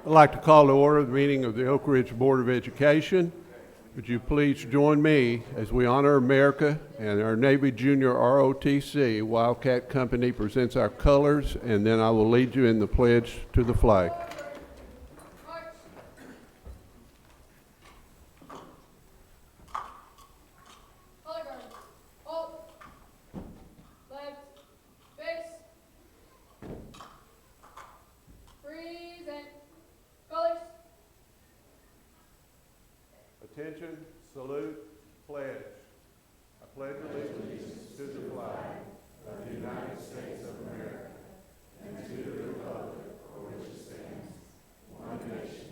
I'd like to call to order the meeting of the Oak Ridge Board of Education. Would you please join me as we honor America and our Navy Junior ROTC Wildcat Company presents our colors, and then I will lead you in the pledge to the flag. Attention, salute, pledge. I pledge allegiance to the flag of the United States of America and to the republic for which it stands, one nation,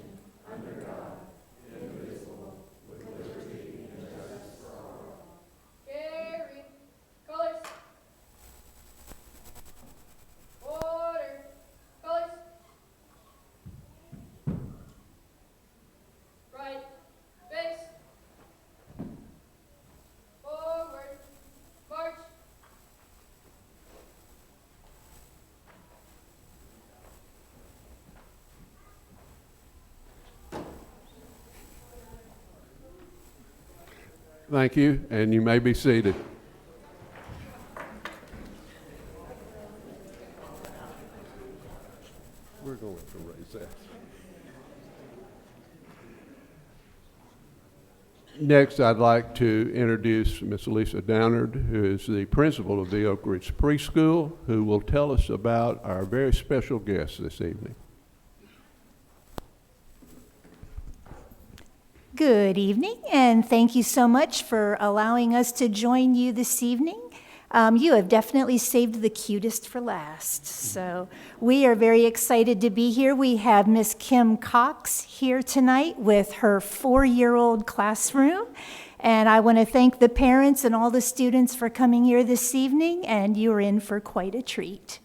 under God, indivisible, with liberty and justice for all. Carry. Colors. Order. Colors. Right. Face. Forward. March. Thank you, and you may be seated. We're going to raise that. Next, I'd like to introduce Miss Lisa Downard, who is the principal of the Oak Ridge Preschool, who will tell us about our very special guest this evening. Good evening, and thank you so much for allowing us to join you this evening. You have definitely saved the cutest for last, so we are very excited to be here. We have Miss Kim Cox here tonight with her 4-year-old classroom, and I want to thank the parents and all the students for coming here this evening, and you're in for quite a treat.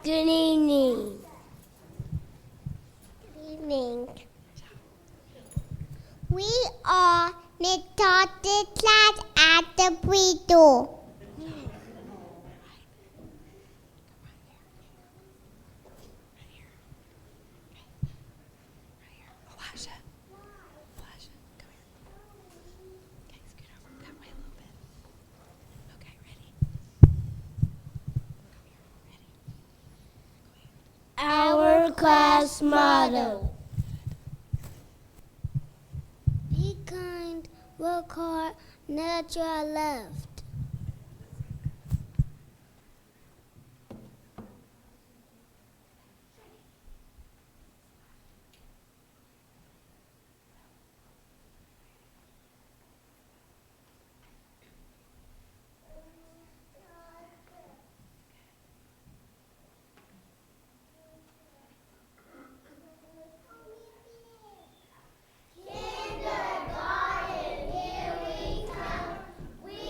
Good evening. Good evening. We are the class at the pre-door. Our class motto: be kind, work hard, never try left. Kindergarten, here we come. We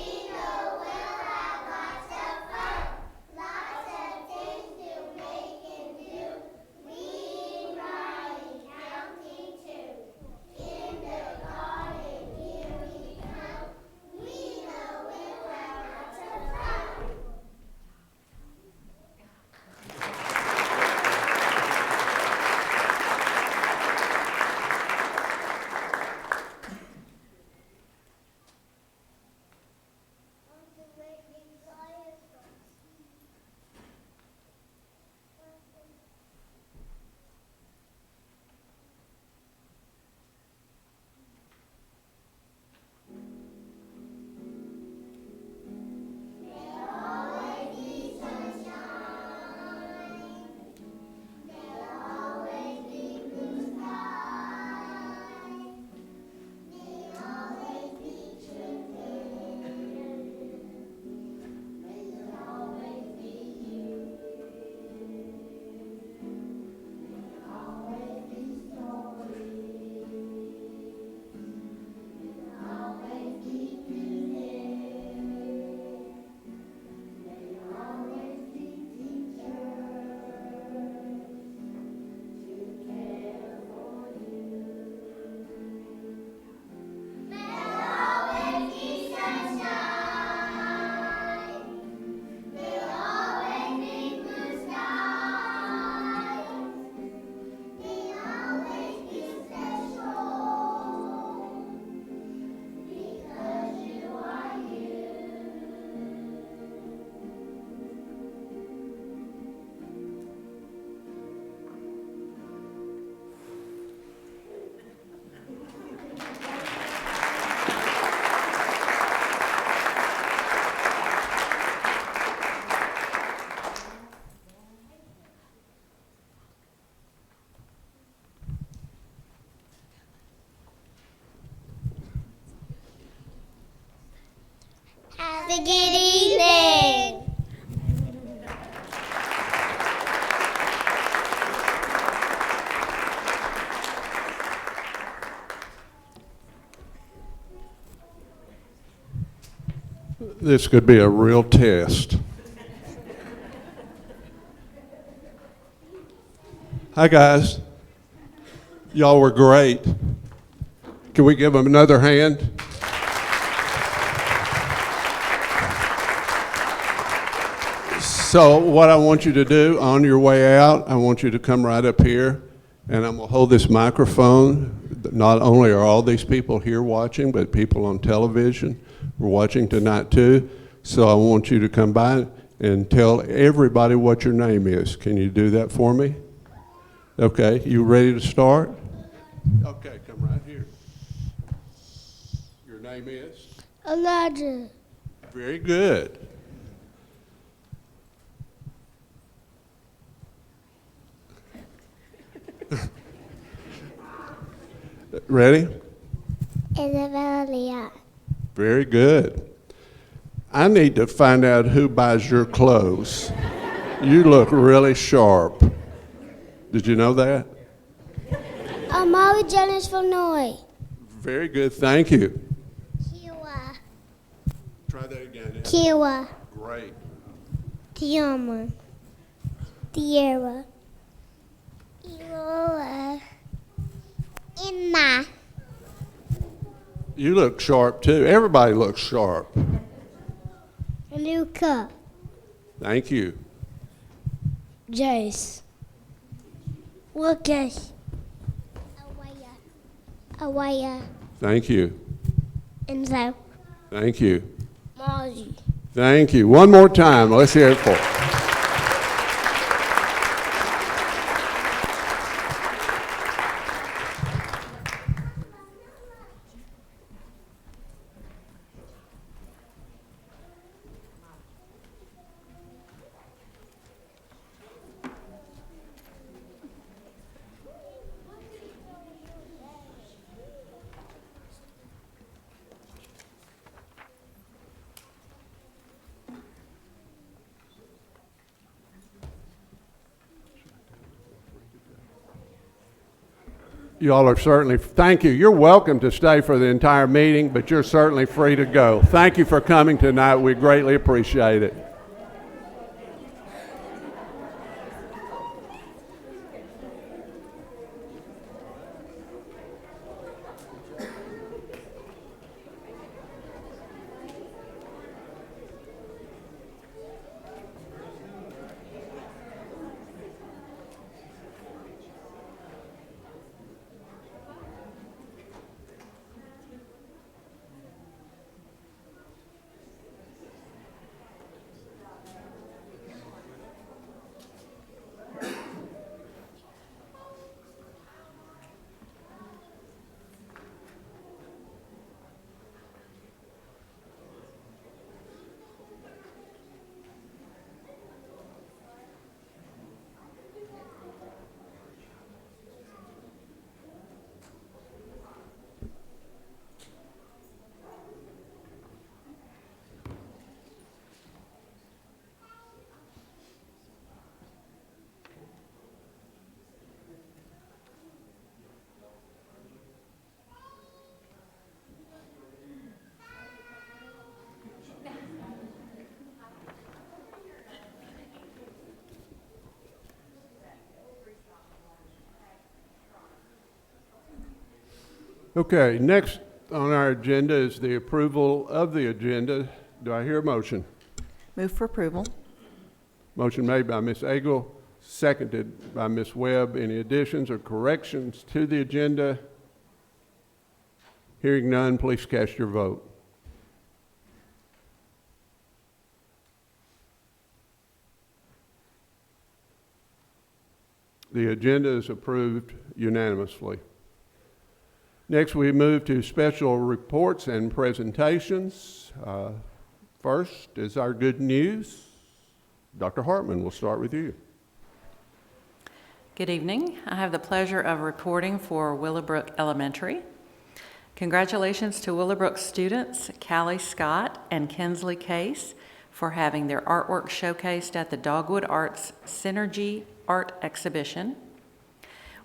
a good evening. This could be a real test. Hi, guys. Y'all were great. Can we give them another hand? So what I want you to do on your way out, I want you to come right up here, and I'm going to hold this microphone. Not only are all these people here watching, but people on television are watching tonight too. So I want you to come by and tell everybody what your name is. Can you do that for me? Okay, you ready to start? Okay, come right here. Your name is? Elijah. Very good. Ready? Isabella Leon. Very good. I need to find out who buys your clothes. You look really sharp. Did you know that? Amari Jennings from Norway. Very good, thank you. Kiwa. Try that again. Kiwa. Great. Tiama. Tierra. Elola. Emma. You look sharp too. Everybody looks sharp. Luca. Thank you. Jace. Lucas. Awaya. Thank you. Enzo. Thank you. Margie. Thank you. One more time. Let's hear it for it. Y'all are certainly, thank you. You're welcome to stay for the entire meeting, but you're certainly free to go. Thank you for coming tonight. We greatly appreciate it. Okay, next on our agenda is the approval of the agenda. Do I hear a motion? Move for approval. Motion made by Ms. Agel, seconded by Ms. Webb. Any additions or corrections to the agenda? Hearing none, please cast your vote. The agenda is approved unanimously. Next, we move to special reports and presentations. First is our good news. Dr. Hartman, we'll start with you. Good evening. I have the pleasure of reporting for Willowbrook Elementary. Congratulations to Willowbrook students Callie Scott and Kinsley Case for having their artwork showcased at the Dogwood Arts Synergy Art Exhibition.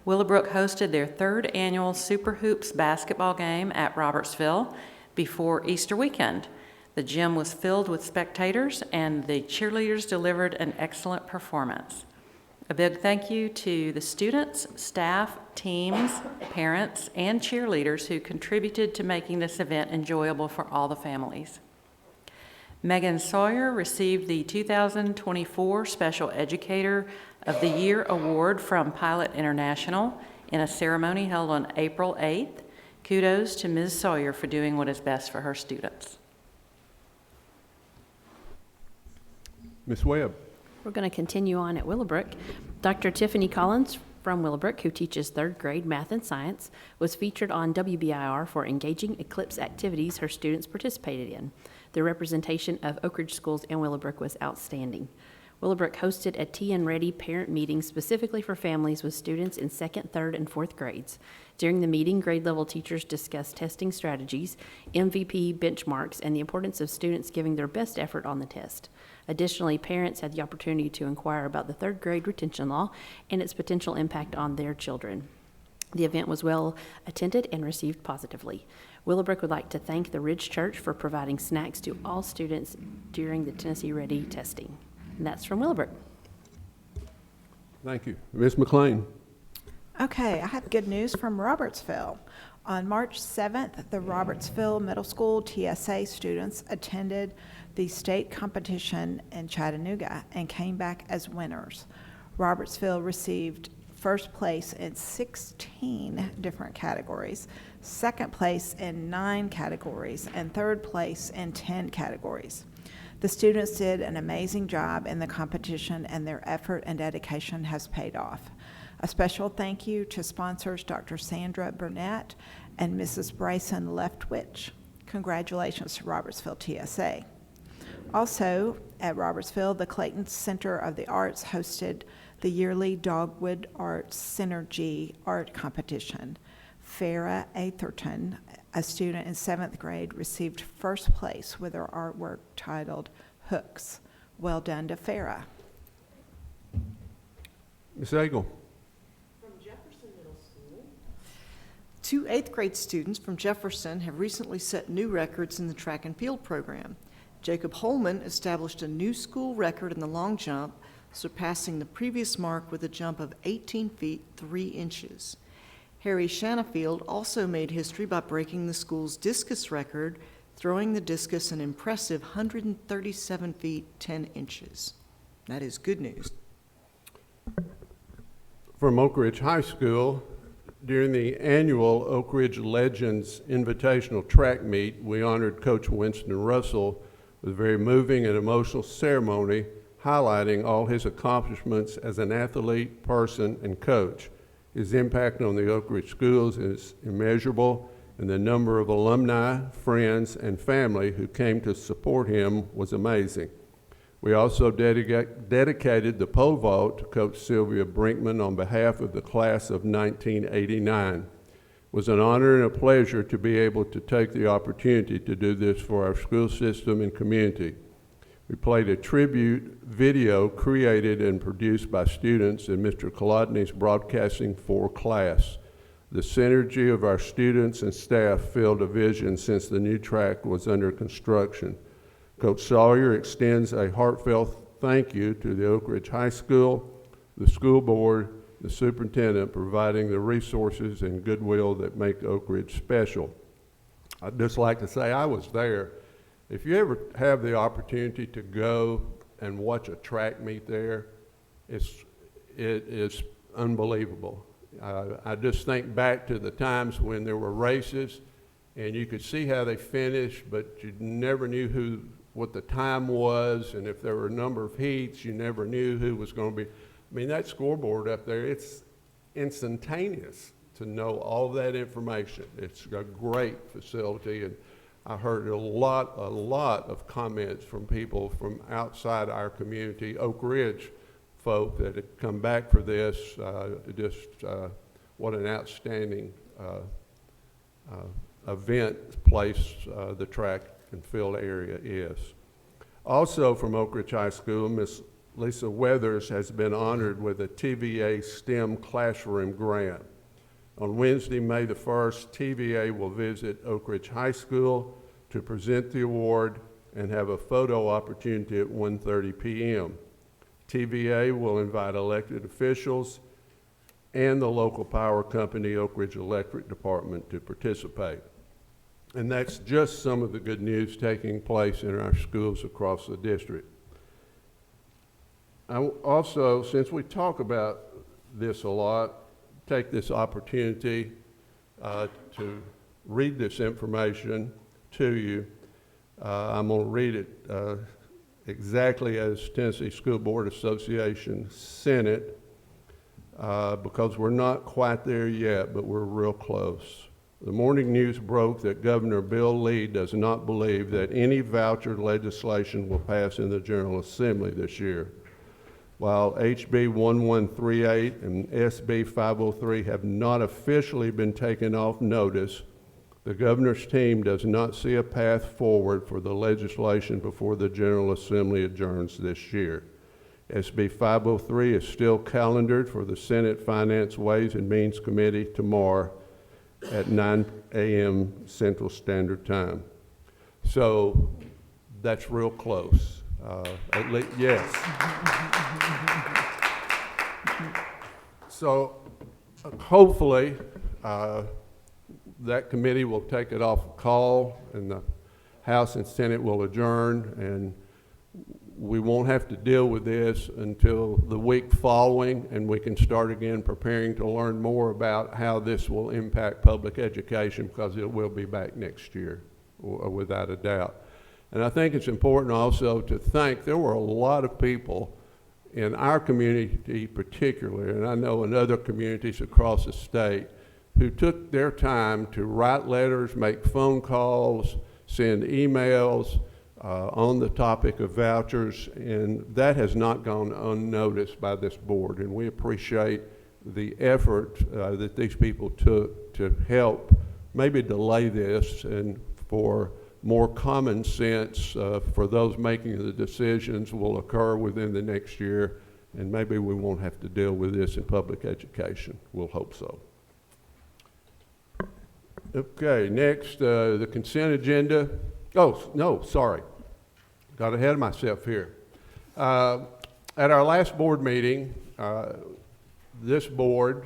Willowbrook hosted their third annual Super Hoops basketball game at Robertsville before Easter weekend. The gym was filled with spectators and the cheerleaders delivered an excellent performance. A big thank you to the students, staff, teams, parents, and cheerleaders who contributed to making this event enjoyable for all the families. Megan Sawyer received the 2024 Special Educator of the Year Award from Pilot International in a ceremony held on April 8th. Kudos to Ms. Sawyer for doing what is best for her students. Ms. Webb. We're going to continue on at Willowbrook. Dr. Tiffany Collins from Willowbrook, who teaches third grade math and science, was featured on WBIR for engaging Eclipse activities her students participated in. The representation of Oak Ridge schools and Willowbrook was outstanding. Willowbrook hosted a Tea and Ready parent meeting specifically for families with students in 2nd, 3rd, and 4th grades. During the meeting, grade level teachers discussed testing strategies, MVP benchmarks, and the importance of students giving their best effort on the test. Additionally, parents had the opportunity to inquire about the 3rd grade retention law and its potential impact on their children. The event was well attended and received positively. Willowbrook would like to thank the Ridge Church for providing snacks to all students during the Tennessee Ready testing. And that's from Willowbrook. Thank you. Ms. McLean. Okay, I have good news from Robertsville. On March 7th, the Robertsville Middle School TSA students attended the state competition in Chattanooga and came back as winners. Robertsville received first place in 16 different categories, second place in 9 categories, and third place in 10 categories. The students did an amazing job in the competition, and their effort and dedication has paid off. A special thank you to sponsors Dr. Sandra Burnett and Mrs. Bryson Leftwich. Congratulations to Robertsville TSA. Also, at Robertsville, the Clayton Center of the Arts hosted the yearly Dogwood Arts Synergy Art Competition. Farah Atherton, a student in 7th grade, received first place with her artwork titled Hooks. Well done to Farah. Ms. Agel. Two 8th grade students from Jefferson have recently set new records in the track and field program. Jacob Holman established a new school record in the long jump, surpassing the previous mark with a jump of 18 feet 3 inches. Harry Shanafield also made history by breaking the school's discus record, throwing the discus an impressive 137 feet 10 inches. That is good news. From Oak Ridge High School, during the annual Oak Ridge Legends Invitational Track Meet, we honored Coach Winston Russell with a very moving and emotional ceremony highlighting all his accomplishments as an athlete, person, and coach. His impact on the Oak Ridge schools is immeasurable, and the number of alumni, friends, and family who came to support him was amazing. We also dedicated the pole vault to Coach Sylvia Brinkman on behalf of the class of 1989. It was an honor and a pleasure to be able to take the opportunity to do this for our school system and community. We played a tribute video created and produced by students in Mr. Kolodny's Broadcasting 4 class. The synergy of our students and staff filled a vision since the new track was under construction. Coach Sawyer extends a heartfelt thank you to the Oak Ridge High School, the school board, the superintendent, providing the resources and goodwill that make Oak Ridge special. I'd just like to say I was there. If you ever have the opportunity to go and watch a track meet there, it is unbelievable. I just think back to the times when there were races and you could see how they finished, but you never knew what the time was, and if there were a number of heats, you never knew who was going to be. I mean, that scoreboard up there, it's instantaneous to know all that information. It's a great facility, and I heard a lot of comments from people from outside our community, Oak Ridge folk that had come back for this. What an outstanding event place the track and field area is. Also from Oak Ridge High School, Miss Lisa Weathers has been honored with a TVA STEM Classroom Grant. On Wednesday, May the 1st, TVA will visit Oak Ridge High School to present the award and have a photo opportunity at 1:30 p.m. TVA will invite elected officials and the local power company, Oak Ridge Electric Department, to participate. And that's just some of the good news taking place in our schools across the district. I also, since we talk about this a lot, take this opportunity to read this information to you. I'm going to read it exactly as Tennessee School Board Association sent it, because we're not quite there yet, but we're real close. The morning news broke that Governor Bill Lee does not believe that any voucher legislation will pass in the General Assembly this year. While HB 1138 and SB 503 have not officially been taken off notice, the governor's team does not see a path forward for the legislation before the General Assembly adjourns this year. SB 503 is still calendared for the Senate Finance Ways and Means Committee tomorrow at 9 a.m. Central Standard Time. So that's real close. At least, yes. So hopefully that committee will take it off a call and the House and Senate will adjourn, and we won't have to deal with this until the week following, and we can start again preparing to learn more about how this will impact public education, because it will be back next year, without a doubt. And I think it's important also to thank, there were a lot of people in our community particularly, and I know in other communities across the state, who took their time to write letters, make phone calls, send emails on the topic of vouchers, and that has not gone unnoticed by this board, and we appreciate the effort that these people took to help maybe delay this and for more common sense for those making the decisions will occur within the next year, and maybe we won't have to deal with this in public education. We'll hope so. Okay, next, the consent agenda. Oh, no, sorry. Got ahead of myself here. At our last board meeting, this board,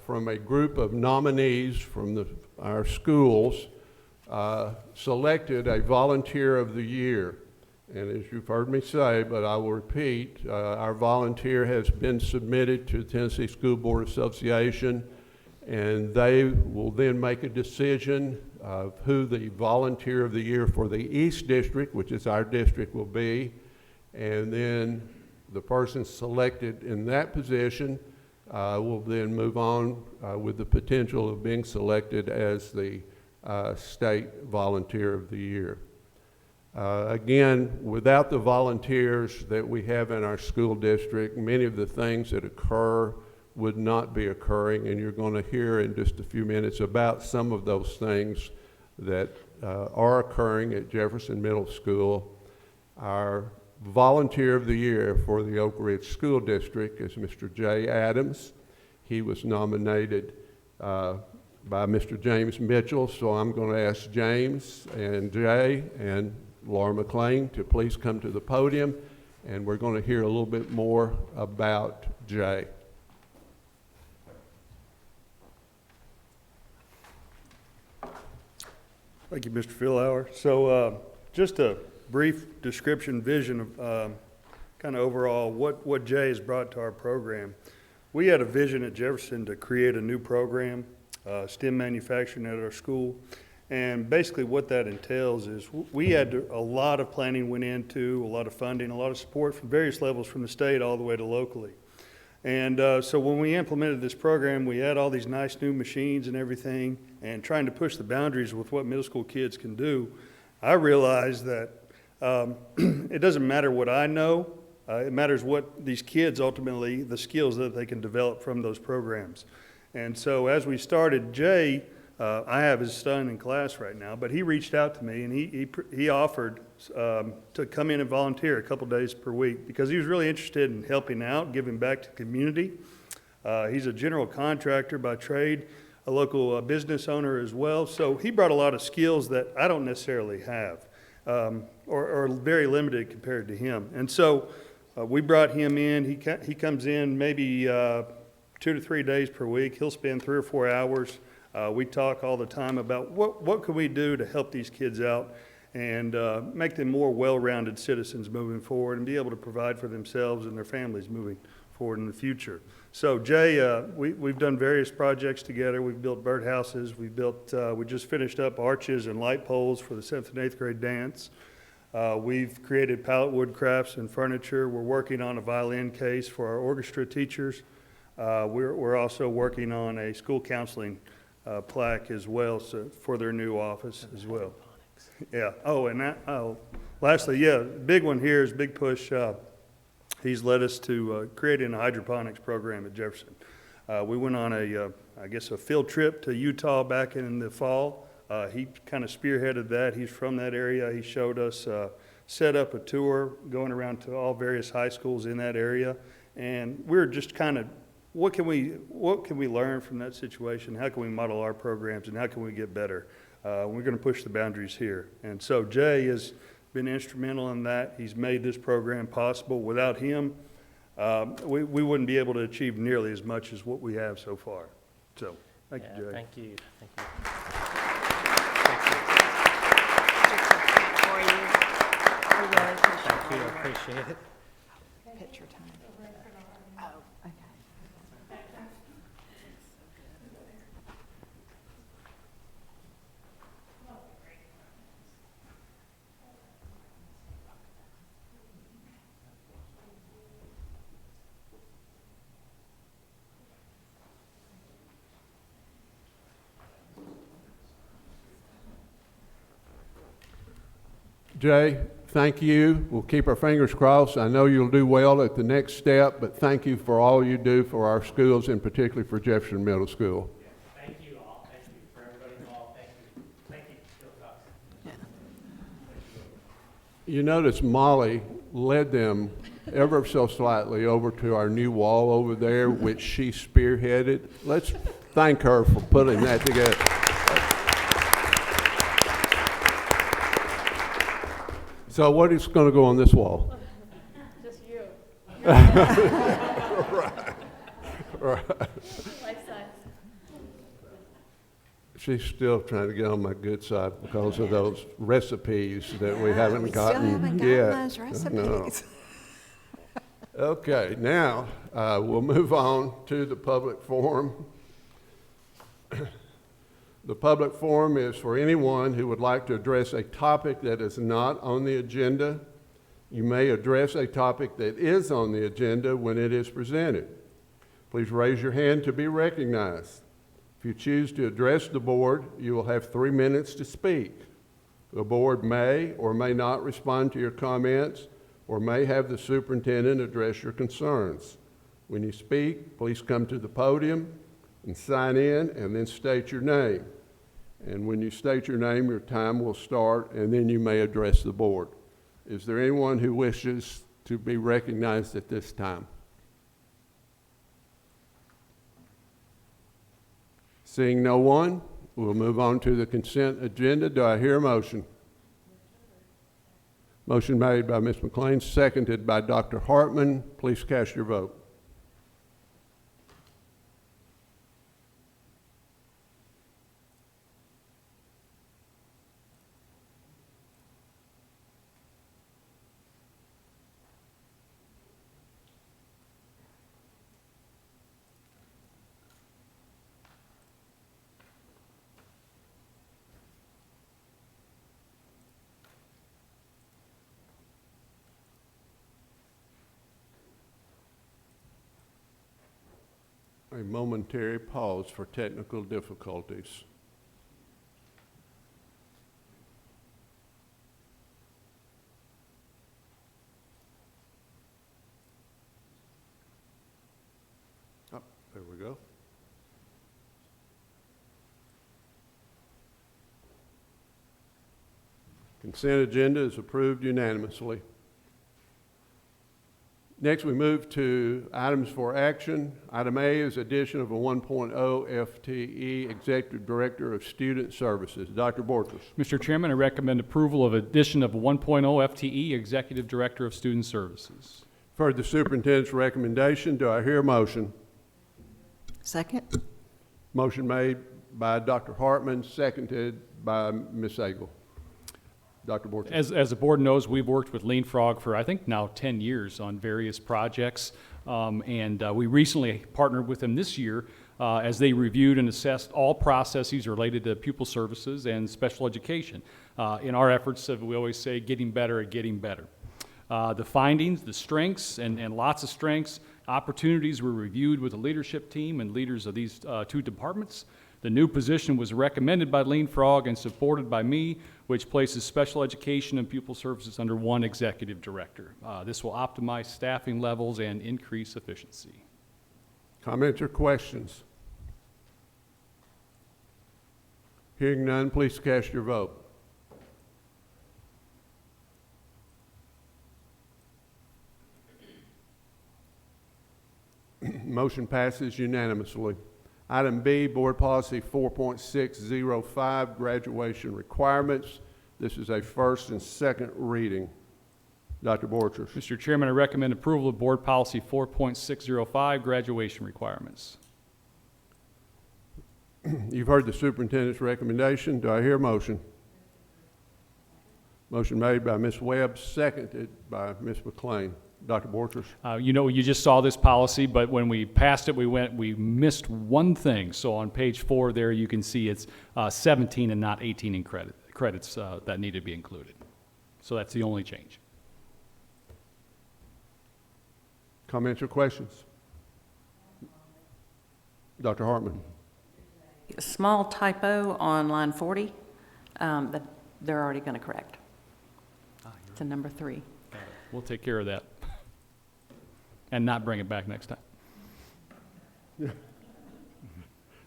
from a group of nominees from our schools, selected a volunteer of the year. And as you've heard me say, but I will repeat, our volunteer has been submitted to the Tennessee School Board Association, and they will then make a decision of who the volunteer of the year for the East District, which is our district, will be. And then the person selected in that position will then move on with the potential of being selected as the state volunteer of the year. Again, without the volunteers that we have in our school district, many of the things that occur would not be occurring, and you're going to hear in just a few minutes about some of those things that are occurring at Jefferson Middle School. Our volunteer of the year for the Oak Ridge School District is Mr. Jay Adams. He was nominated by Mr. James Mitchell, so I'm going to ask James and Jay and Laura McLean to please come to the podium, and we're going to hear a little bit more about Jay. Thank you, Mr. Philauer. So just a brief description, vision of kind of overall what Jay has brought to our program. We had a vision at Jefferson to create a new program, STEM manufacturing at our school. And basically what that entails is we had a lot of planning went into, a lot of funding, a lot of support from various levels from the state all the way to locally. And so when we implemented this program, we had all these nice new machines and everything, and trying to push the boundaries with what middle school kids can do. I realized that it doesn't matter what I know, it matters what these kids ultimately, the skills that they can develop from those programs. And so as we started, Jay I have his son in class right now, but he reached out to me and he offered to come in and volunteer a couple days per week because he was really interested in helping out, giving back to the community. He's a general contractor by trade, a local business owner as well. So he brought a lot of skills that I don't necessarily have, or very limited compared to him. And so we brought him in. He comes in maybe 2 to 3 days per week. He'll spend 3 or 4 hours. We talk all the time about what can we do to help these kids out and make them more well-rounded citizens moving forward and be able to provide for themselves and their families moving forward in the future. So Jay, we've done various projects together. We've built birdhouses. We just finished up arches and light poles for the 7th and 8th grade dance. We've created pallet wood crafts and furniture. We're working on a violin case for our orchestra teachers. We're also working on a school counseling plaque as well, so for their new office as well. Yeah. Oh, and lastly, big one here is big push. He's led us to creating a hydroponics program at Jefferson. We went on a field trip to Utah back in the fall. He kind of spearheaded that. He's from that area. He showed us, set up a tour going around to all various high schools in that area, and we're just kind of, what can we learn from that situation? How can we model our programs, and how can we get better? We're going to push the boundaries here. And so Jay has been instrumental in that. He's made this program possible. Without him, we wouldn't be able to achieve nearly as much as what we have so far. So, thank you, Jay. Thank you. Thank you, I appreciate it. Picture time. Oh, okay. Jay, thank you. We'll keep our fingers crossed. I know you'll do well at the next step, but thank you for all you do for our schools, and particularly for Jefferson Middle School. Thank you all. Thank you for everybody involved. Thank you, Bill Cox. You notice Molly led them ever so slightly over to our new wall over there, which she spearheaded. Let's thank her for putting that together. So what is going to go on this wall? Just you. Right. Life size. She's still trying to get on my good side because of those recipes that we haven't gotten Still haven't yet. gotten those recipes. No. Okay, now we'll move on to the public forum. The public forum is for anyone who would like to address a topic that is not on the agenda. You may address a topic that is on the agenda when it is presented. Please raise your hand to be recognized. If you choose to address the board, you will have 3 minutes to speak. The board may or may not respond to your comments, or may have the superintendent address your concerns. When you speak, please come to the podium and sign in, and then state your name. And when you state your name, your time will start, and then you may address the board. Is there anyone who wishes to be recognized at this time? Seeing no one, we'll move on to the consent agenda. Do I hear a motion? Motion made by Ms. McLean, seconded by Dr. Hartman. Please cast your vote. A momentary pause for technical difficulties. Oh, there we go. Consent agenda is approved unanimously. Next, we move to items for action. Item A is addition of a 1.0 FTE Executive Director of Student Services. Dr. Borchers. Mr. Chairman, I recommend approval of addition of a 1.0 FTE Executive Director of Student Services. For the superintendent's recommendation, do I hear a motion? Second? Motion made by Dr. Hartman, seconded by Ms. Agel. Dr. Borchers. As the board knows, we've worked with Lean Frog for, I think, now 10 years on various projects. We recently partnered with them this year as they reviewed and assessed all processes related to pupil services and special education. In our efforts, we always say, getting better at getting better. The findings, the strengths, and lots of strengths, opportunities were reviewed with the leadership team and leaders of these two departments. The new position was recommended by Lean Frog and supported by me, which places special education and pupil services under one executive director. This will optimize staffing levels and increase efficiency. Comments or questions? Hearing none, please cast your vote. Motion passes unanimously. Item B, Board Policy 4.605, Graduation Requirements. This is a first and second reading. Dr. Borchers. Mr. Chairman, I recommend approval of Board Policy 4.605, Graduation Requirements. You've heard the superintendent's recommendation. Do I hear a motion? Motion made by Ms. Webb, seconded by Ms. McLean. Dr. Borchers. You just saw this policy, but when we passed it, we missed one thing. So on page 4 there, you can see it's 17 and not 18 in credits that need to be included. So that's the only change. Comments or questions? Dr. Hartman. A small typo on line 40 that they're already going to correct. It's a number 3. We'll take care of that and not bring it back next time.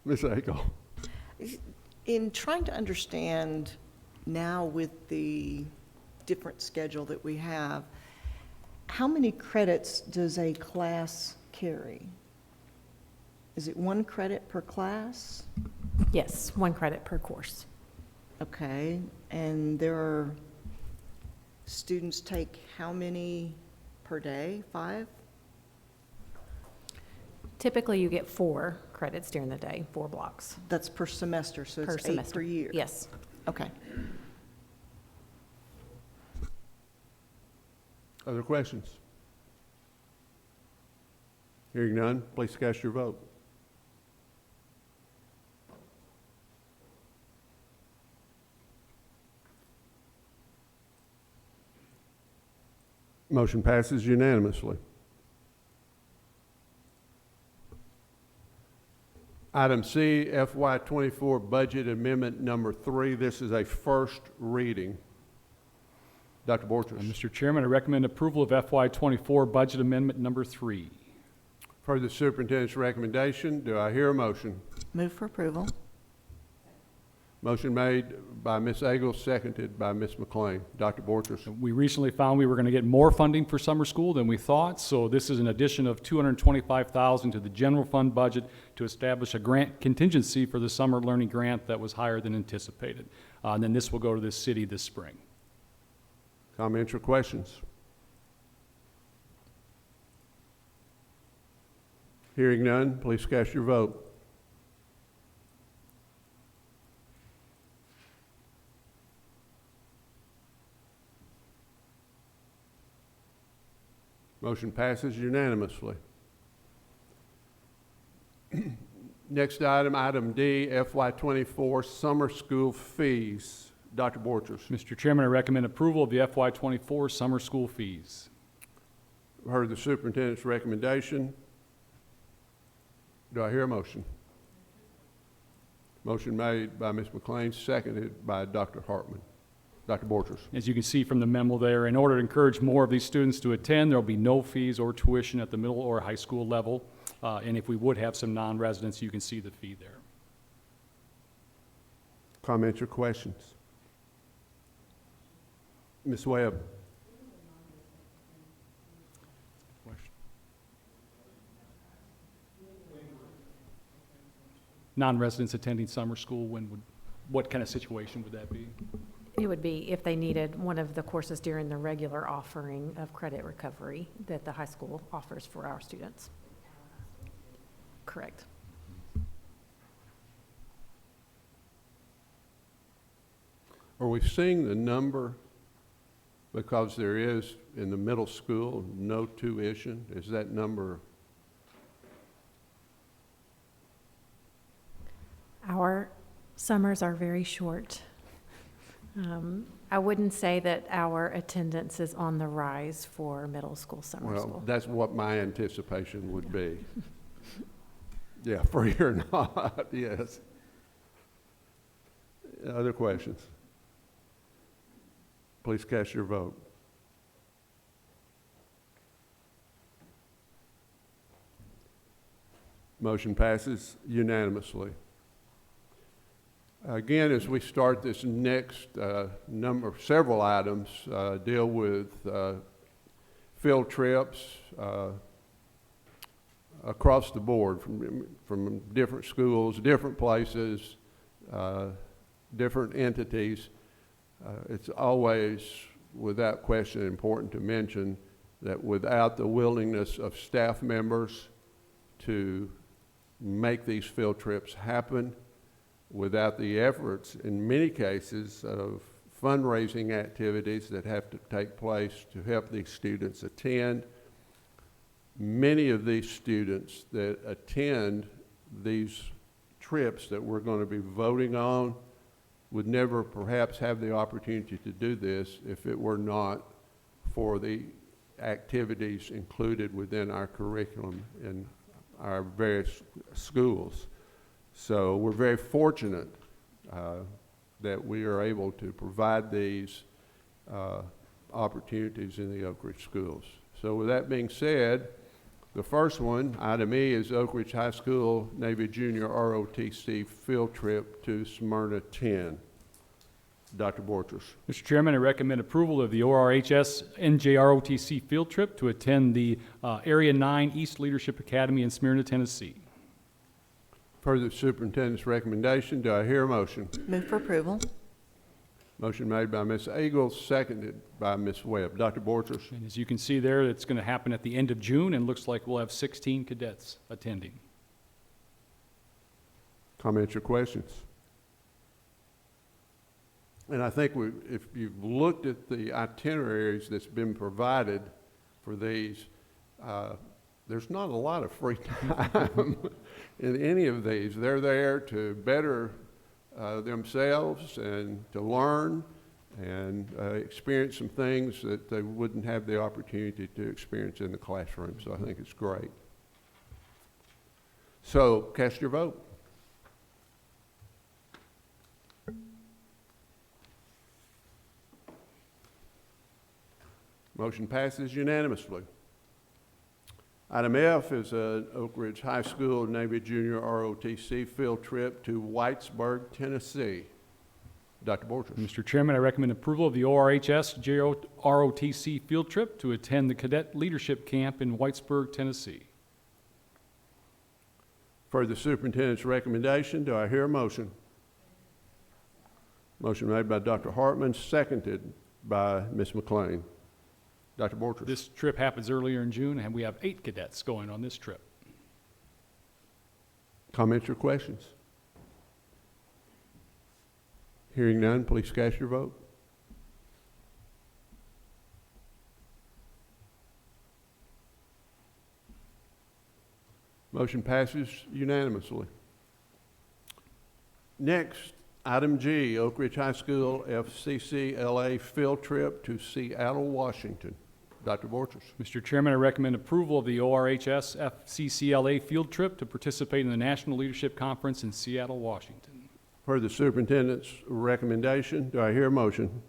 Ms. Agel. In trying to understand now with the different schedule that we have, how many credits does a class carry? Is it 1 credit per class? Yes, 1 credit per course. Okay, and there are, students take how many per day? 5? Typically, you get 4 credits during the day, 4 blocks. That's per semester, so Per it's 8 semester. per year? Yes. Okay. Other questions? Hearing none, please cast your vote. Motion passes unanimously. Item C, FY24 Budget Amendment Number 3. This is a first reading. Dr. Borchers. Mr. Chairman, I recommend approval of FY24 Budget Amendment Number 3. For the superintendent's recommendation, do I hear a motion? Move for approval. Motion made by Ms. Agel, seconded by Ms. McLean. Dr. Borchers. We recently found we were going to get more funding for summer school than we thought, so this is an addition of $225,000 to the general fund budget to establish a grant contingency for the summer learning grant that was higher than anticipated. And then this will go to the city this spring. Comments or questions? Hearing none, please cast your vote. Motion passes unanimously. Next item, item D, FY24 summer school fees. Dr. Borchers. Mr. Chairman, I recommend approval of the FY24 summer school fees. Heard the superintendent's recommendation. Do I hear a motion? Motion made by Ms. McLean, seconded by Dr. Hartman. Dr. Borchers. As you can see from the memo there, in order to encourage more of these students to attend, there will be no fees or tuition at the middle or high school level. And if we would have some non-residents, you can see the fee there. Comments or questions? Ms. Webb? Non-residents attending summer school, what kind of situation would that be? It would be if they needed one of the courses during the regular offering of credit recovery that the high school offers for our students. Correct. Are we seeing the number, because there is in the middle school no tuition, is that number? Our summers are very short. I wouldn't say that our attendance is on the rise for middle school summer Well, school. that's what my anticipation would be. Yeah, free or not, yes. Other questions? Please cast your vote. Motion passes unanimously. Again, as we start this next several items deal with field trips across the board from different schools, different places, different entities. It's always, without question, important to mention that without the willingness of staff members to make these field trips happen, without the efforts, in many cases, of fundraising activities that have to take place to help these students attend, many of these students that attend these trips that we're going to be voting on would never perhaps have the opportunity to do this if it were not for the activities included within our curriculum in our various schools. So we're very fortunate that we are able to provide these opportunities in the Oak Ridge schools. So with that being said, the first one, item E, is Oak Ridge High School Navy Junior ROTC field trip to Smyrna 10. Dr. Borchers. Mr. Chairman, I recommend approval of the ORHS NJROTC field trip to attend the Area 9 East Leadership Academy in Smyrna, Tennessee. Per the superintendent's recommendation, do I hear a motion? Move for approval. Motion made by Ms. Eagles, seconded by Ms. Webb. Dr. Borchers. And as you can see there, it's going to happen at the end of June, and looks like we'll have 16 cadets attending. Comments or questions? And I think if you've looked at the itineraries that's been provided for these, there's not a lot of free time in any of these. They're there to better themselves and to learn and experience some things that they wouldn't have the opportunity to experience in the classroom. So I think it's great. So cast your vote. Motion passes unanimously. Item F is an Oak Ridge High School Navy Junior ROTC field trip to Whitesburg, Tennessee. Dr. Borchers. Mr. Chairman, I recommend approval of the ORHS ROTC field trip to attend the Cadet Leadership Camp in Whitesburg, Tennessee. For the superintendent's recommendation, do I hear a motion? Motion made by Dr. Hartman, seconded by Ms. McLean. Dr. Borchers. This trip happens earlier in June, and we have 8 cadets going on this trip. Comments or questions? Hearing none, please cast your vote. Motion passes unanimously. Next, item G, Oak Ridge High School FCCLA field trip to Seattle, Washington. Dr. Borchers. Mr. Chairman, I recommend approval of the ORHS FCCLA field trip to participate in the National Leadership Conference in Seattle, Washington. Per the superintendent's recommendation, do I hear a motion?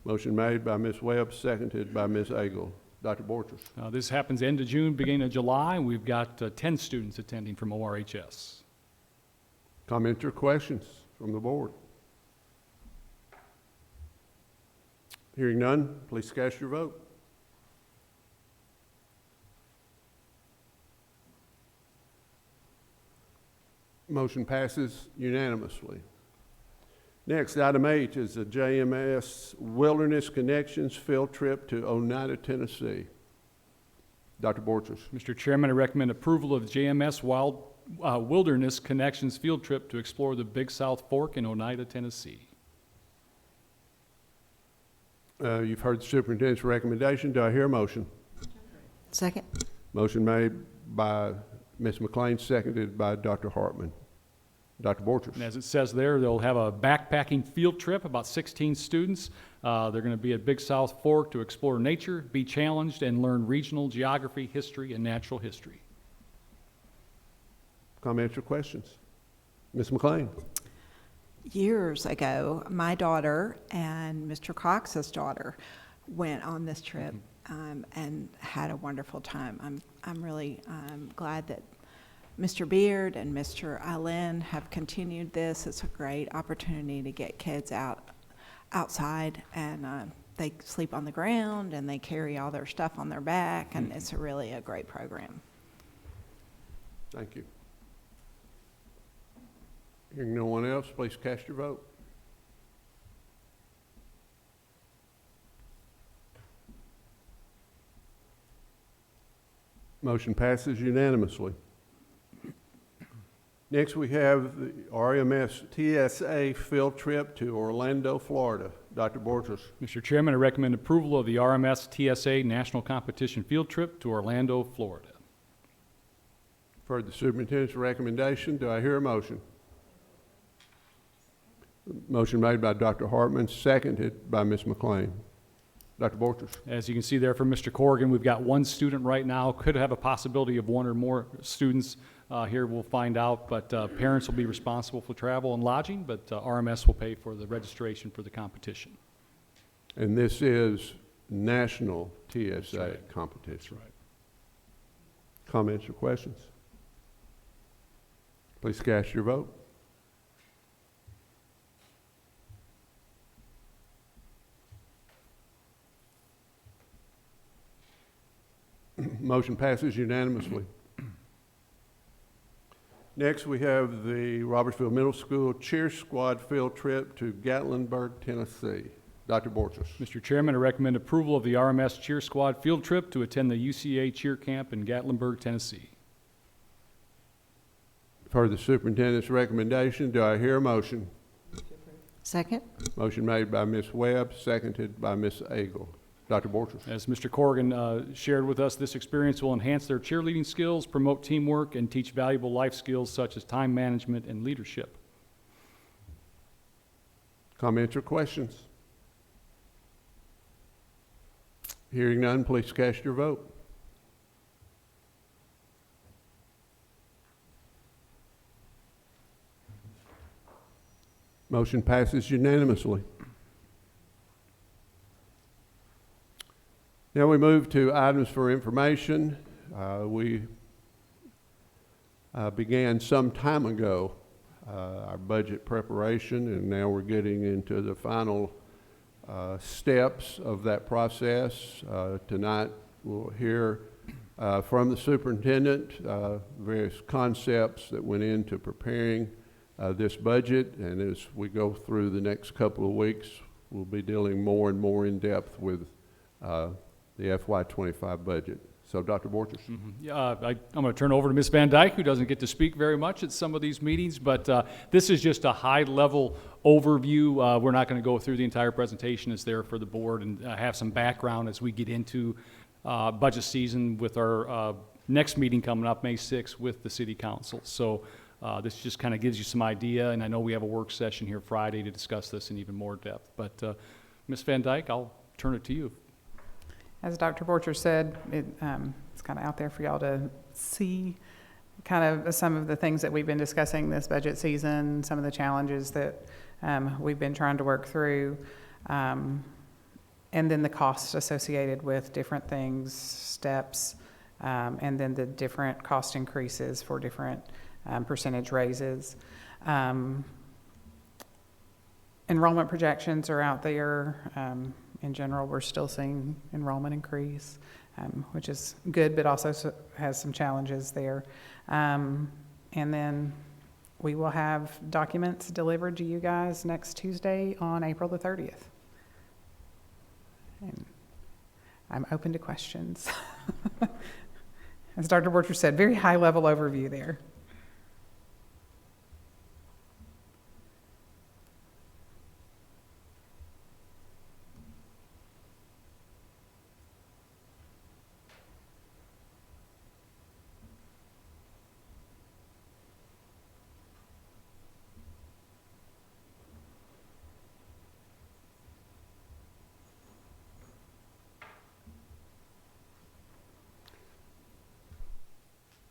Motion made by Ms. Webb, seconded by Ms. Eagle. Dr. Borchers. This happens end of June, beginning of July. We've got 10 students attending from ORHS. Comments or questions from the board? Hearing none, please cast your vote. Motion passes unanimously. Next, item H is the JMS Wilderness Connections field trip to Oneida, Tennessee. Dr. Borchers. Mr. Chairman, I recommend approval of JMS Wilderness Connections field trip to explore the Big South Fork in Oneida, Tennessee. You've heard the superintendent's recommendation. Do I hear a motion? Second. Motion made by Ms. McLean, seconded by Dr. Hartman. Dr. Borchers. And as it says there, they'll have a backpacking field trip, about 16 students. They're going to be at Big South Fork to explore nature, be challenged, and learn regional geography, history, and natural history. Comments or questions? Ms. McLean. Years ago, my daughter and Mr. Cox's daughter went on this trip and had a wonderful time. I'm really glad that Mr. Beard and Mr. Allen have continued this. It's a great opportunity to get kids outside, and they sleep on the ground and they carry all their stuff on their back, and it's really a great program. Thank you. Hearing no one else, please cast your vote. Motion passes unanimously. Next, we have the RMS TSA field trip to Orlando, Florida. Dr. Borchers. Mr. Chairman, I recommend approval of the RMS TSA National Competition field trip to Orlando, Florida. Heard the superintendent's recommendation. Do I hear a motion? Motion made by Dr. Hartman, seconded by Ms. McLean. Dr. Borchers. As you can see there from Mr. Corrigan, we've got one student right now. Could have a possibility of one or more students. Here we'll find out, but parents will be responsible for travel and lodging, but RMS will pay for the registration for the competition. And this is national TSA competition. That's right. Comments or questions? Please cast your vote. Motion passes unanimously. Next, we have the Robertsville Middle School Cheer Squad field trip to Gatlinburg, Tennessee. Dr. Borchers. Mr. Chairman, I recommend approval of the RMS Cheer Squad field trip to attend the UCA Cheer Camp in Gatlinburg, Tennessee. You've heard the superintendent's recommendation. Do I hear a motion? Second. Motion made by Ms. Webb, seconded by Ms. Agel. Dr. Borchers. As Mr. Corrigan shared with us, this experience will enhance their cheerleading skills, promote teamwork, and teach valuable life skills such as time management and leadership. Comments or questions? Hearing none, please cast your vote. Motion passes unanimously. Now we move to items for information. We began some time ago our budget preparation, and now we're getting into the final steps of that process. Tonight we'll hear from the superintendent various concepts that went into preparing this budget, and as we go through the next couple of weeks, we'll be dealing more and more in depth with the FY25 budget. So, Dr. Borchers. Yeah, I'm going to turn over to Ms. Van Dyke, who doesn't get to speak very much at some of these meetings, but this is just a high-level overview. We're not going to go through the entire presentation. It's there for the board, and have some background as we get into budget season with our next meeting coming up May 6th with the City Council. So this just kind of gives you some idea, and I know we have a work session here Friday to discuss this in even more depth. But Ms. Van Dyke, I'll turn it to you. As Dr. Borchers said, it's kind of out there for y'all to see kind of some of the things that we've been discussing this budget season, some of the challenges that we've been trying to work through, and then the costs associated with different things, steps, and then the different cost increases for different percentage raises. Enrollment projections are out there. In general, we're still seeing enrollment increase, which is good, but also has some challenges there. And then we will have documents delivered to you guys next Tuesday on April the 30th. And I'm open to questions. As Dr. Borcher said, very high-level overview there.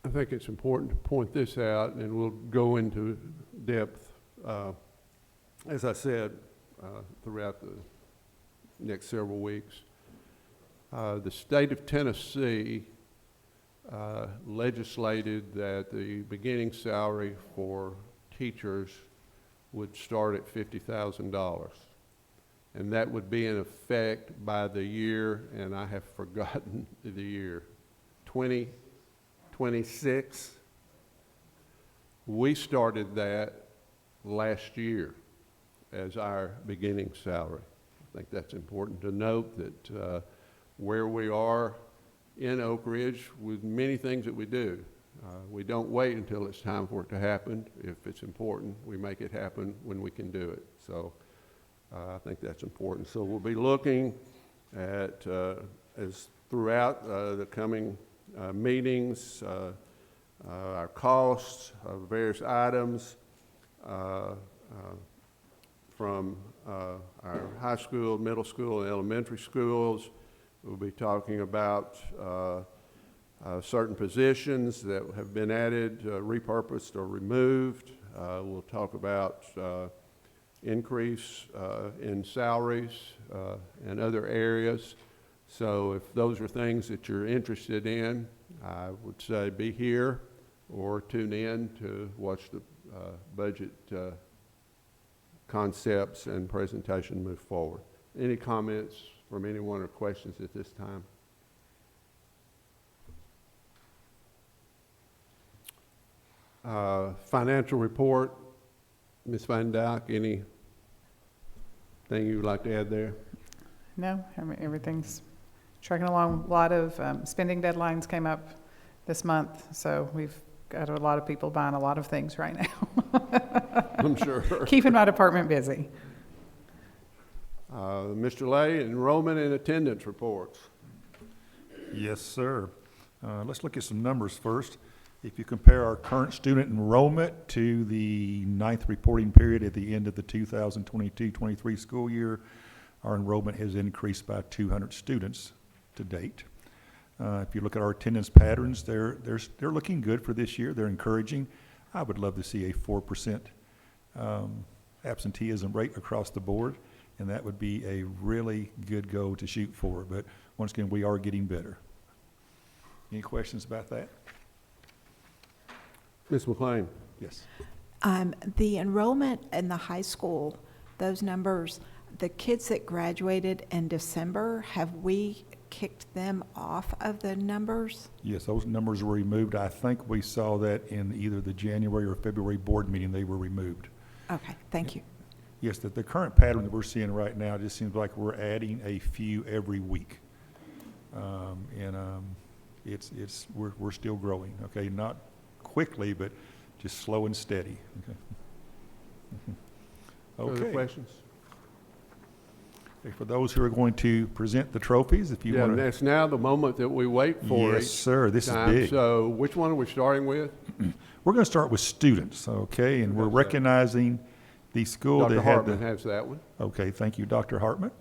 I think it's important to point this out, and we'll go into depth, as I said, throughout the next several weeks. The state of Tennessee legislated that the beginning salary for teachers would start at $50,000. And that would be in effect by the year, and I have forgotten the year, 2026. We started that last year as our beginning salary. I think that's important to note that where we are in Oak Ridge with many things that we do, we don't wait until it's time for it to happen. If it's important, we make it happen when we can do it. So I think that's important. So we'll be looking at, as throughout the coming meetings, our costs of various items from our high school, middle school, and elementary schools. We'll be talking about certain positions that have been added, repurposed, or removed. We'll talk about increase in salaries and other areas. So if those are things that you're interested in, I would say be here or tune in to watch the budget concepts and presentation move forward. Any comments from anyone or questions at this time? Financial report, Ms. Van Dyke, anything you would like to add there? No, I mean, everything's tracking along. A lot of spending deadlines came up this month, so we've got a lot of people buying a lot of things right now. I'm sure. Keeping my department busy. Mr. Lay, enrollment and attendance reports. Yes, sir. Let's look at some numbers first. If you compare our current student enrollment to the 9th reporting period at the end of the 2022-23 school year, our enrollment has increased by 200 students to date. If you look at our attendance patterns, they're looking good for this year. They're encouraging. I would love to see a 4% absenteeism rate across the board, and that would be a really good goal to shoot for. But once again, we are getting better. Any questions about that? Ms. McLean. Yes. The enrollment in the high school, those numbers, the kids that graduated in December, have we kicked them off of the numbers? Yes, those numbers were removed. I think we saw that in either the January or February board meeting, they were removed. Okay, thank you. Yes, the current pattern that we're seeing right now just seems like we're adding a few every week. We're still growing, okay? Not quickly, but just slow and steady, okay? Other Okay. questions? Okay, for those who are going to present the trophies, if you Yeah, want to. that's now the moment that we wait for. Yes, each sir, this is time. big. So which one are we starting with? We're going to start with students, okay? And we're Okay. recognizing the school Dr. that had Hartman the. has that one. Okay, thank you, Dr. Hartman.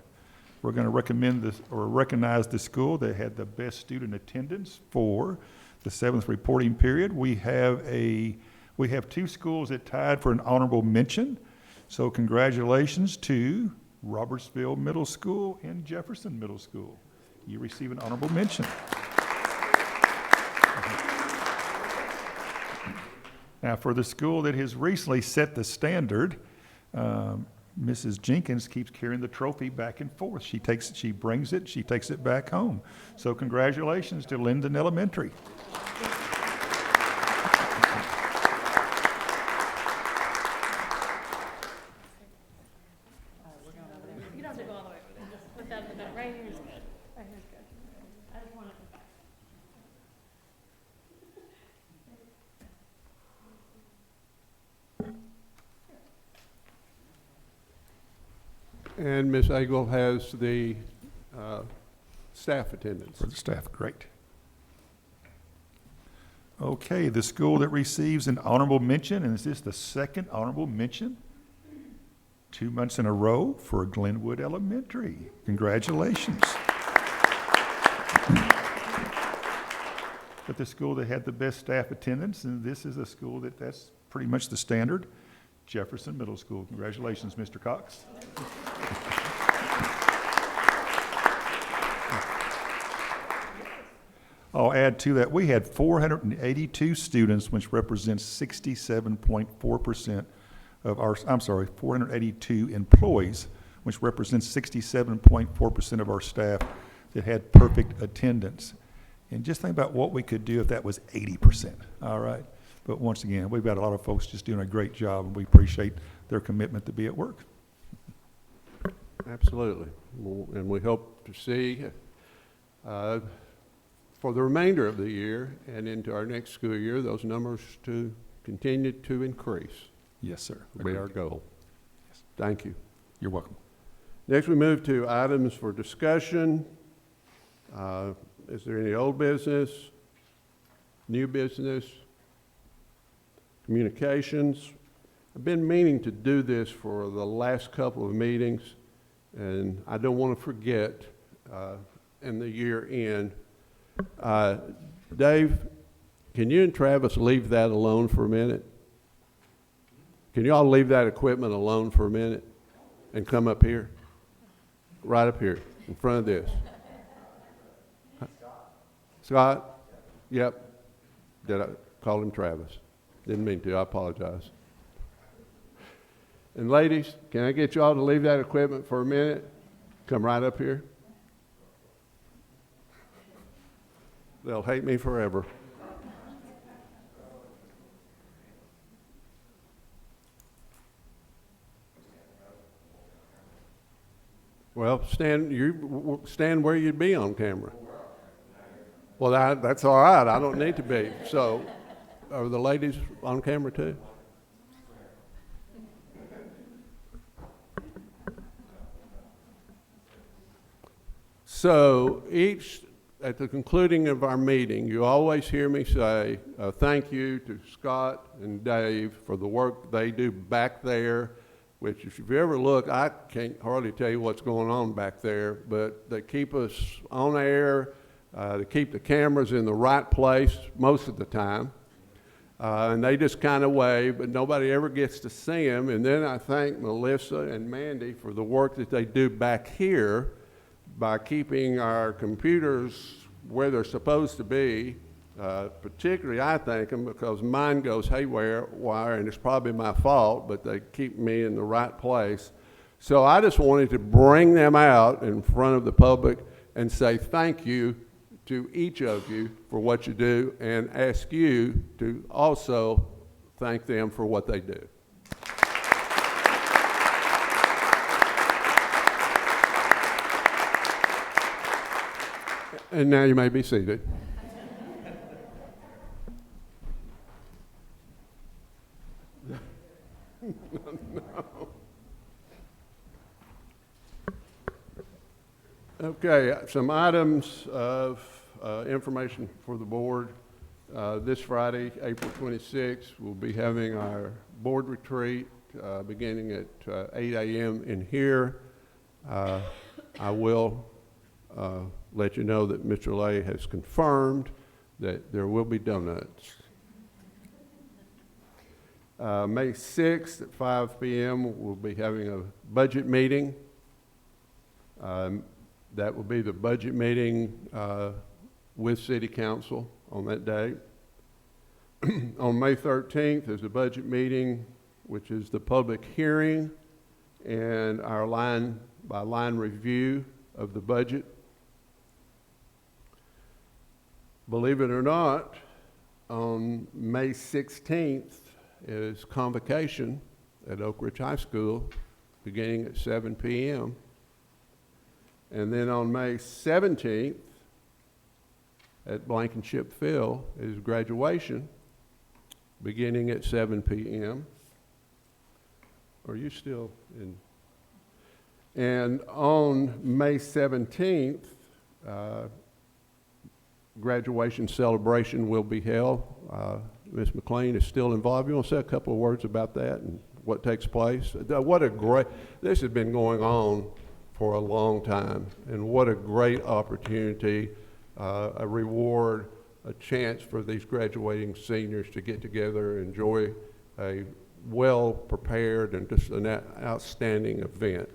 We're going to recommend this, or recognize the school that had the best student attendance for the 7th reporting period. We have two schools that tied for an honorable mention. So congratulations to Robertsville Middle School and Jefferson Middle School. You receive an honorable mention. Now, for the school that has recently set the standard, Mrs. Jenkins keeps carrying the trophy back and forth. She brings it, she takes it back home. So congratulations to Linden Elementary. You don't have to go all the way over there. Just put that in the back. Right here is good. Right here is good. I just want it in the back. And Ms. Agel has the staff attendance. For the staff, great. Okay, the school that receives an honorable mention, and is this the second honorable mention? 2 months in a row for Glenwood Elementary. Congratulations. But the school that had the best staff attendance, and this is a school that's pretty much the standard, Jefferson Middle School. Congratulations, Mr. Cox. I'll add to that, we had 482 students, which represents 67.4% of our, 482 employees, which represents 67.4% of our staff that had perfect attendance. And just think about what we could do if that was 80%, all right? But once again, we've got a lot of folks just doing a great job, and we appreciate their commitment to be at work. Absolutely. And we hope to see for the remainder of the year and into our next school year, those numbers to continue to increase. Yes, sir. Will be our goal. Yes. Thank you. You're welcome. Next, we move to items for discussion. Is there any old business, new business, communications? I've been meaning to do this for the last couple of meetings, and I don't want to forget in the year end. Dave, can you and Travis leave that alone for a minute? Can you all leave that equipment alone for a minute and come up here? Right up here, in front of this. Scott? Yep. Did I call him Travis? Didn't mean to, I apologize. And ladies, can I get you all to leave that equipment for a minute? Come right up here. They'll hate me forever. Well, stand where you'd be on camera. Well, that's all right. I don't need to be. So, are the ladies on camera too? So, at the concluding of our meeting, you always hear me say thank you to Scott and Dave for the work they do back there, which if you ever look, I can't hardly tell you what's going on back there, but they keep us on air, they keep the cameras in the right place most of the time, and they just kind of wave, but nobody ever gets to see them. And then I thank Melissa and Mandy for the work that they do back here by keeping our computers where they're supposed to be. Particularly I thank them because mine goes haywire, and it's probably my fault, but they keep me in the right place. So I just wanted to bring them out in front of the public and say thank you to each of you for what you do, and ask you to also thank them for what they do. And now you may be seated. No. Okay, some items of information for the board. This Friday, April 26th, we'll be having our board retreat beginning at 8 a.m. in here. I will let you know that Mr. Lay has confirmed that there will be donuts. May 6th at 5 p.m. we'll be having a budget meeting. That will be the budget meeting with City Council on that day. On May 13th is a budget meeting, which is the public hearing and our line-by-line review of the budget. Believe it or not, on May 16th is convocation at Oak Ridge High School, beginning at 7 p.m. And then on May 17th, at Blankenship Field, is graduation, beginning at 7 p.m. Are you still in? And on May 17th, graduation celebration will be held. Ms. McLean is still involved. You want to say a couple of words about that and what takes place? This has been going on for a long time, and what a great opportunity, a reward, a chance for these graduating seniors to get together and enjoy a well-prepared and just an outstanding event.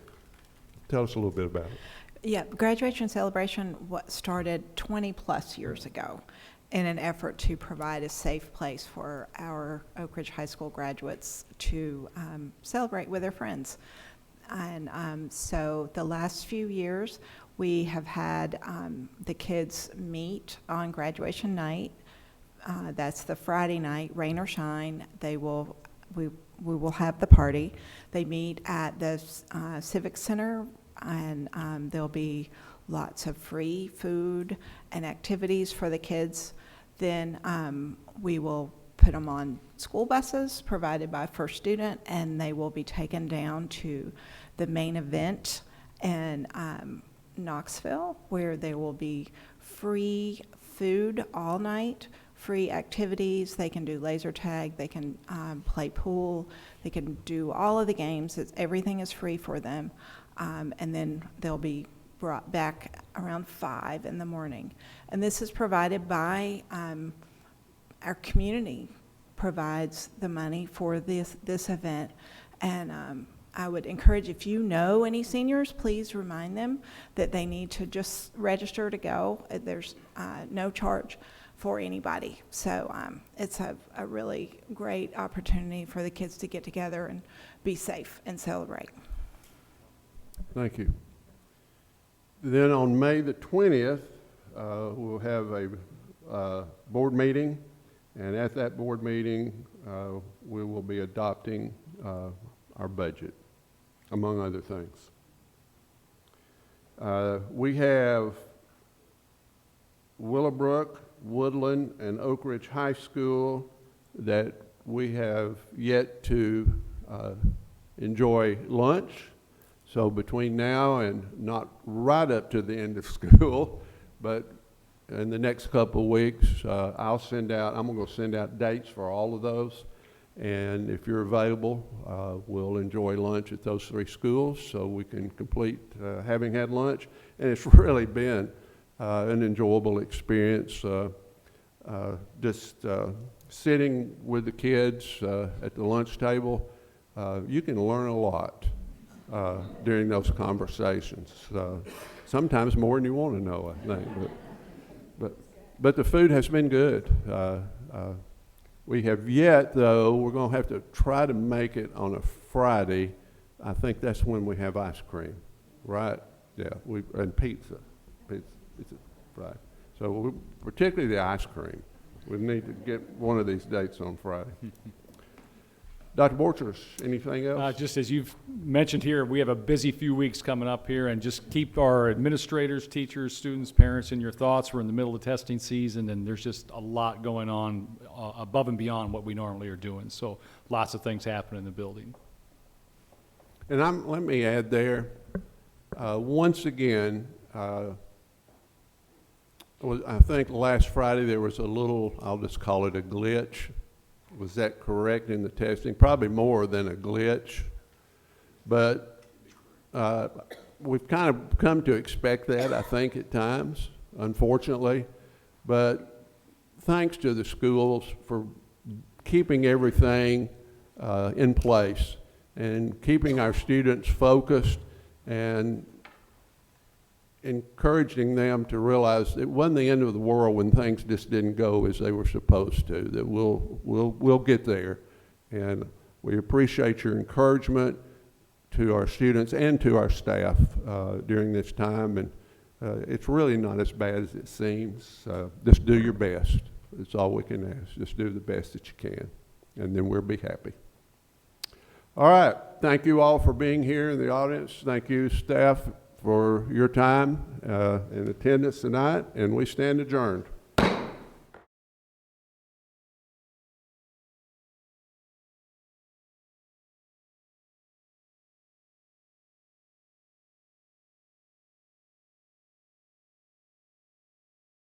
Tell us a little bit about it. Yeah, graduation celebration started 20-plus years ago in an effort to provide a safe place for our Oak Ridge High School graduates to celebrate with their friends. And so the last few years, we have had the kids meet on graduation night. That's the Friday night, rain or shine. We will have the party. They meet at the Civic Center, and there'll be lots of free food and activities for the kids. Then we will put them on school buses provided by First Student, and they will be taken down to the main event in Knoxville, where there will be free food all night, free activities. They can do laser tag, they can play pool, they can do all of the games. Everything is free for them. And then they'll be brought back around 5 in the morning. And this is provided by our community provides the money for this event. And I would encourage, if you know any seniors, please remind them that they need to just register to go. There's no charge for anybody. So it's a really great opportunity for the kids to get together and be safe and celebrate. Thank you. Then on May the 20th, we'll have a board meeting, and at that board meeting, we will be adopting our budget, among other things. We have Willowbrook, Woodland, and Oak Ridge High School that we have yet to enjoy lunch. So between now and not right up to the end of school, but in the next couple of weeks, I'm going to send out dates for all of those. And if you're available, we'll enjoy lunch at those 3 schools so we can complete having had lunch. And it's really been an enjoyable experience, just sitting with the kids at the lunch table. You can learn a lot during those conversations. Sometimes more than you want to know, I think. But the food has been good. We have yet, though, we're going to have to try to make it on a Friday. I think that's when we have ice cream, right? Yeah, and pizza. Pizza Friday. So particularly the ice cream. We need to get one of these dates on Friday. Dr. Borchers, anything else? Just as you've mentioned here, we have a busy few weeks coming up here, and just keep our administrators, teachers, students, parents in your thoughts. We're in the middle of testing season, and there's just a lot going on above and beyond what we normally are doing. So lots of things happen in the building. And let me add there, once again, I think last Friday there was a little, I'll just call it a glitch. Was that correct in the testing? Probably more than a glitch. But we've kind of come to expect that, I think, at times, unfortunately. But thanks to the schools for keeping everything in place and keeping our students focused and encouraging them to realize it wasn't the end of the world when things just didn't go as they were supposed to, that we'll get there. And we appreciate your encouragement to our students and to our staff during this time, and it's really not as bad as it seems. Just do your best. That's all we can ask. Just do the best that you can, and then we'll be happy. All right. Thank you all for being here in the audience. Thank you, staff, for your time and attendance tonight, and we stand adjourned.